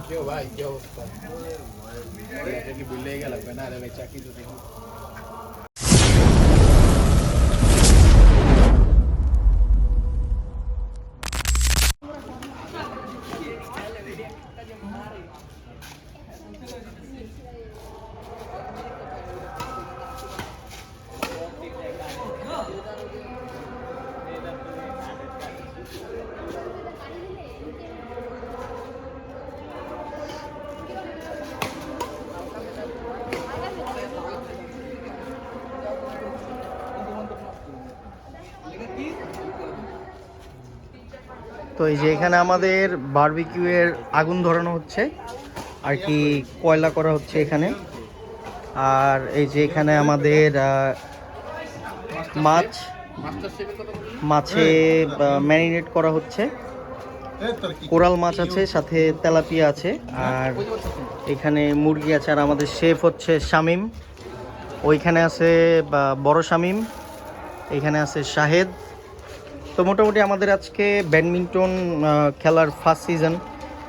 কেউ ভাই কি অবস্থা এটা কি ভুলে গেল না রে ভাই চাকরি তো দেখি তো এই যে এখানে আমাদের বারবিকিউ এর আগুন ধরানো হচ্ছে আর কি, কয়লা করা হচ্ছে এখানে। আর এই যে এখানে আমাদের মাছে ম্যারিনেট করা হচ্ছে। কোরাল মাছ আছে, সাথে তেলাপিয়া আছে, আর এখানে মুরগি আছে। আর আমাদের শেফ হচ্ছে শামিম, ওইখানে আছে বড় শামিম, এখানে আছে শাহেদ। তো মোটামুটি আমাদের আজকে ব্যাডমিন্টন খেলার ফার্স্ট সিজন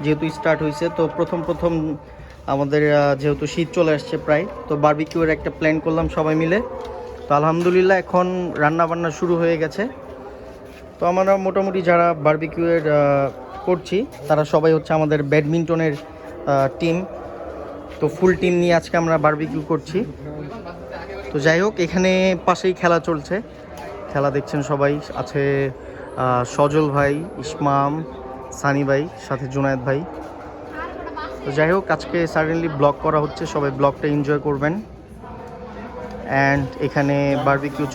যেহেতু স্টার্ট হয়েছে, তো প্রথম আমাদের যেহেতু শীত চলে আসছে প্রায়, তো বারবিকিউর একটা প্ল্যান করলাম সবাই মিলে। তো আলহামদুলিল্লাহ এখন রান্নাবান্না শুরু হয়ে গেছে। তো আমরা মোটামুটি যারা বারবিকিউয়ের করছি তারা সবাই হচ্ছে আমাদের ব্যাডমিন্টনের টিম। তো ফুল টিম নিয়ে আজকে আমরা বারবিকিউ করছি। তো যাই হোক, এখানে পাশেই খেলা চলছে, খেলা দেখছেন সবাই। আছে সজল ভাই, ইসমাম, সানি ভাই, সাথে জুনায়েদ ভাই। তো যাই হোক, আজকে সাডেনলি ব্লগ করা হচ্ছে, সবাই ব্লগটা এনজয় করবেন। অ্যান্ড এখানে বারবিকিউ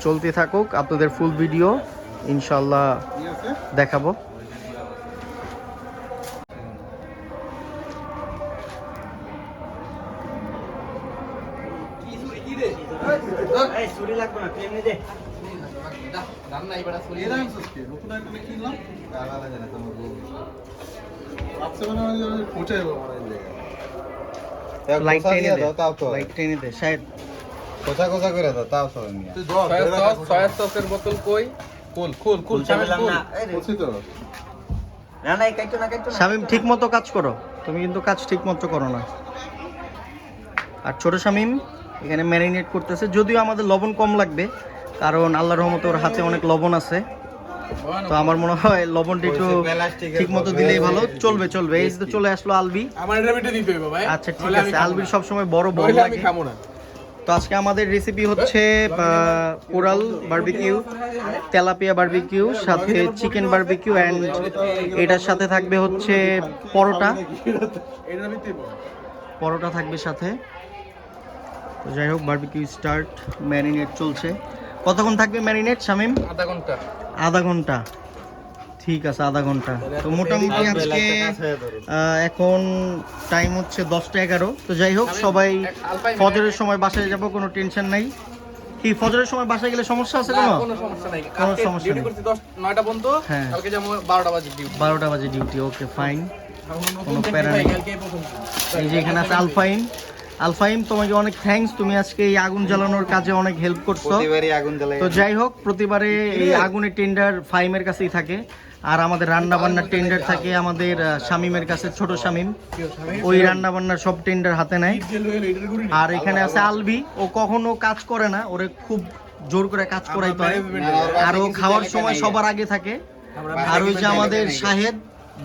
চলতে থাকুক, আপনাদের ফুল ভিডিও ইনশাল্লাহ দেখাবো। শামিম, ঠিক মতো কাজ করো, তুমি কিন্তু কাজ ঠিক মতো করো না। আর ছোট শামিম এখানে ম্যারিনেট করতেছে, যদিও আমাদের লবণ কম লাগবে, কারণ আল্লাহর রহমতে ওর হাতে অনেক লবণ আছে। তো আমার মনে হয় লবণটা একটু ঠিক মতো দিলেই ভালো। চলবে। এই তো চলে আসলো আলবি। আচ্ছা ঠিক আছে, আলবির সবসময় বড় লাগে। তো আজকে আমাদের রেসিপি হচ্ছে কোরাল বারবিকিউ, তেলাপিয়া বারবিকিউ, সাথে চিকেন বারবিকিউ, অ্যান্ড এটার সাথে থাকবে হচ্ছে পরোটা থাকবে সাথে। তো যাই হোক, বারবিকিউ স্টার্ট, ম্যারিনেট চলছে। কতক্ষণ থাকবে ম্যারিনেট শামিম? আধা ঘন্টা। ঠিক আছে, আধা ঘন্টা। তো মোটামুটি আজকে এখন টাইম হচ্ছে 10টা 11। তো যাই হোক, সবাই ফজরের সময় বাসায় যাব, কোনো টেনশন নাই। কি ফজরের সময় বাসায় গেলে সমস্যা আছে? কোনো সমস্যা নেই। হ্যাঁ, 12টা বাজে ডিউটি। ওকে ফাইন, কোনো প্যারা নেই। এই যে এখানে আছে আলফাইম, তোমাকে অনেক থ্যাঙ্কস, তুমি আজকে এই আগুন জ্বালানোর কাজে অনেক হেল্প করছো। তো যাই হোক, প্রতিবারে এই আগুনের টেন্ডার ফাইমের কাছেই থাকে, আর আমাদের রান্না বান্নার টেন্ডার থাকে আমাদের শামিমের কাছে, ছোট শামিম, ওই রান্না বান্নার সব টেন্ডার হাতে নেয়। আর এখানে আছে আলবি, ও কখনো কাজ করে না, ওরে খুব জোর করে কাজ করাইতে হয়, আর ও খাওয়ার সময় সবার আগে থাকে। আর ওই যে আমাদের শাহেদ,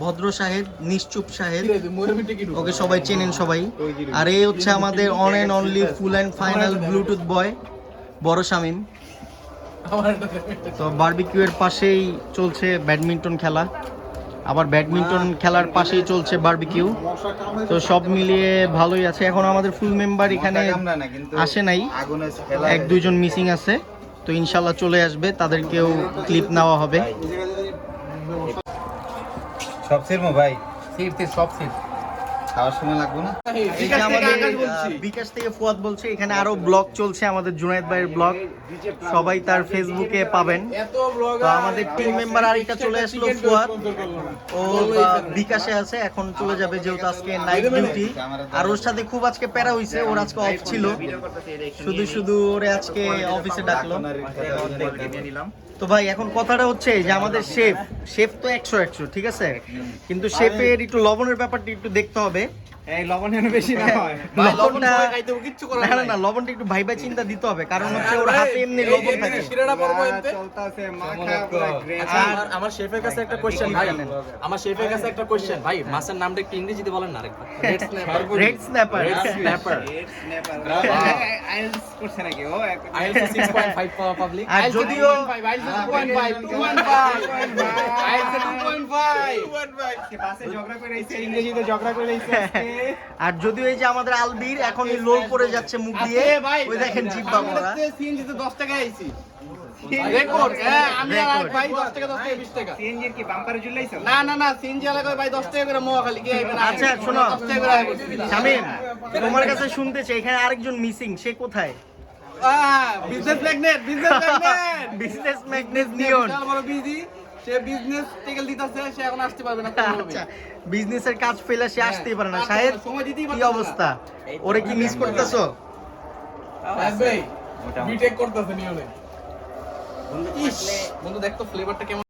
ভদ্র শাহেদ, নিশ্চুপ শাহেদ, ওকে সবাই চেনেন সবাই। আর এই হচ্ছে আমাদের one and only full and final Bluetooth boy, বড় শামিম। তো বারবিকিউ এর পাশেই চলছে ব্যাডমিন্টন খেলা, আবার ব্যাডমিন্টন খেলার পাশেই চলছে বারবিকিউ। তো সব মিলিয়ে ভালোই আছে। এখন আমাদের ফুল মেম্বার এখানে আসে নাই, 1-2 জন মিসিং আছে। তো ইনশাল্লাহ চলে আসবে, তাদেরকেও ক্লিপ নেওয়া হবে। সব সিরমো ভাই, সব সিট খাওয়ার সময় লাগবে না। এই যে আমাদের বিকাশ থেকে ফুয়াদ বলছে, এখানে আরো ব্লগ চলছে, আমাদের জুনায়েদ ভাইয়ের ব্লগ, সবাই তার ফেসবুকে পাবেন। তো আমাদের টিম মেম্বার আরেকটা চলে আসলো, ফুয়াদ, ও বিকাশে আছে, এখন চলে যাবে যেহেতু আজকে নাইট ডিউটি। আর ওর সাথে খুব আজকে প্যারা হইছে, ওর আজকে অফ ছিল, শুধু ওরে আজকে অফিসে ডাকলো। তো ভাই এখন কথাটা হচ্ছে যে আমাদের শেফ তো 100 ঠিক আছে, কিন্তু শেফের একটু লবণের ব্যাপারটা একটু দেখতে হবে। এই লবণ যেন বেশি না হয়। ভাই লবণ লবণটা সবাই খাইতে হবে, কিচ্ছু করার না নাই। না লবণটা একটু ভাইবা চিন্তা দিতে হবে, কারণ হচ্ছে ওর হাতে এমনি এই- লবণ এই- থাকে। এই শিরাটা পড়বো এতে। চলতাছে মাখা পুরো গ্রেট। আচ্ছা, আমার শেফের কাছে একটা কোশ্চেন ভাই, আমার শেফের কাছে একটা কোশ্চেন ভাই, মাছের নামটা একটু ইংরেজিতে বলেন না আরেকবার। Red snapper. Red snapper. Red snapper. IELTS করছে নাকি ও? IELTS 6.5 public. আর IELTS যদিও 2.5, IELTS 2.5, 2.5, IELTS 2.5। পাশে ঝগড়া করে আইছে, ইংরেজিতে ঝগড়া করে আইছে আজকে। আর যদিও এই যে আমাদের আলবির এখনই লোল পড়ে যাচ্ছে মুখ দিয়ে, ওই দেখেন জিব্বা পড়া। সিএনজি তে 10 টাকা আইছি। রেকর্ড, হ্যাঁ আমি আর এক ভাই 10 টাকা 10 টাকা 20 টাকা। সিএনজির কি বাম্পারে ঝুলাইছো? না না না, সিএনজি এলাকায় ভাই 10 টাকা করে মোয়াখালী কি আইবে না? আচ্ছা শোনো 10 টাকা করে আইবে। শামিম, তোমার কাছে শুনতেছে এখানে আরেকজন মিসিং, সে কোথায়? Business magnate, business magnate. Business magnate নিয়ন। বিশাল বড় বিজি, সে বিজনেস টেকেল দিতেছে, সে এখন আসতে পারবে না কোনোভাবেই। আচ্ছা, বিজনেসের কাজ ফেলে সে আসতেই পারে না। শাহেদ, সময় দিতেই কি পারতেছে না। অবস্থা? ওরে কি মিস করতেছো? আসবে বিটেক করতেছে নিয়নে। বন্ধু দেখতো ফ্লেভারটা কেমন।